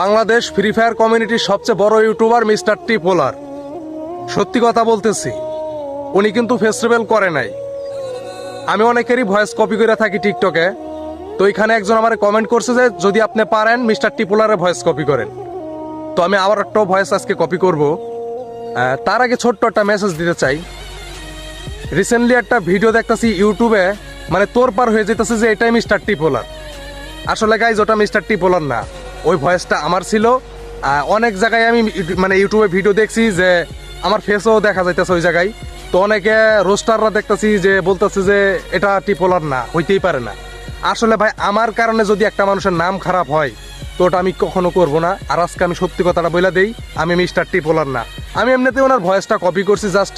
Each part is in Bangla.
বাংলাদেশ ফ্রি ফায়ার কমিউনিটির সবচেয়ে বড় ইউটিউবার মিস্টার টি পোলার। সত্যি কথা বলতেছি, উনি কিন্তু ফেস্টিভ্যাল করে নাই। আমি অনেকেরই ভয়েস কপি করে থাকি টিকটকে, তো এখানে একজন আমার কমেন্ট করছে যে যদি আপনি পারেন মিস্টার টি পোলারের ভয়েস কপি করেন। তো আমি আবার একটা ভয়েস আজকে কপি করব। তার আগে ছোট্ট একটা মেসেজ দিতে চাই। রিসেন্টলি একটা ভিডিও দেখতেছি ইউটিউবে, মানে তোর পার হয়ে যেতেছে যে এটাই মিস্টার টি পোলার। আসলে গাইজ ওটা মিস্টার টি পোলার না, ওই ভয়েসটা আমার ছিল। অনেক জায়গায় আমি মানে ইউটিউবে ভিডিও দেখছি যে আমার ফেসও দেখা যাইতেছে ওই জায়গায়। তো অনেকে রোস্টাররা দেখতেছি যে বলতেছে যে এটা টি পোলার না, হইতেই পারে না। আসলে ভাই আমার কারণে যদি একটা মানুষের নাম খারাপ হয় তো ওটা আমি কখনো করব না। আর আজকে আমি সত্যি কথাটা বলে দেই, আমি মিস্টার টি পোলার না। আমি এমনিতে ওনার ভয়েসটা কপি করছি জাস্ট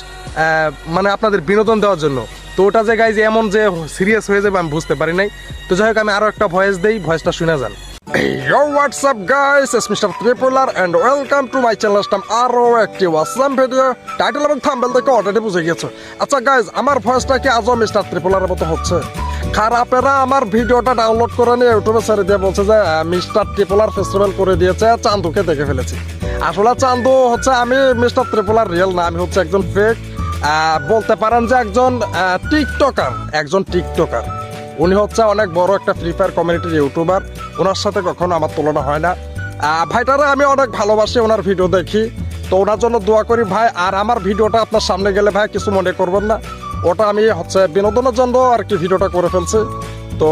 মানে আপনাদের বিনোদন দেওয়ার জন্য। তো ওটা যে গাইজ এমন যে সিরিয়াস হয়ে যাবে আমি বুঝতে পারি নাই। তো যাই হোক আমি আরও একটা ভয়েস দেই, ভয়েসটা শুনে যান। Yo, what's up guys? It's Mr. Tripolar and welcome to my channel. আরো একটি awesome ভিডিও। টাইটেল এবং থাম্বনেল দেখে অলরেডি বুঝে গেছো। আচ্ছা গাইজ, আমার ভয়েসটা কি আজও মিস্টার ত্রিপোলারের মতো হচ্ছে? খারাপেরা আমার ভিডিওটা ডাউনলোড করে নিয়ে ইউটিউবে ছেড়ে দিয়ে বলছে যে মিস্টার ত্রিপোলার ফেস্টিভ্যাল করে দিয়েছে, চান্দুকে দেখে ফেলেছি। আসলে চান্দু হচ্ছে, আমি মিস্টার ত্রিপোলার রিয়েল না, আমি হচ্ছে একজন ফেক। বলতে পারেন যে একজন টিকটকার। উনি হচ্ছে অনেক বড় একটা ফ্রি ফায়ার কমিউনিটির ইউটিউবার। ওনার সাথে কখনো আমার তুলনা হয় না। ভাইটারে আমি অনেক ভালোবাসি, ওনার ভিডিও দেখি। তো ওনার জন্য দোয়া করি ভাই। আর আমার ভিডিওটা আপনার সামনে গেলে ভাই কিছু মনে করবেন না, ওটা আমি হচ্ছে বিনোদনের জন্য আর কি ভিডিওটা করে ফেলছি। তো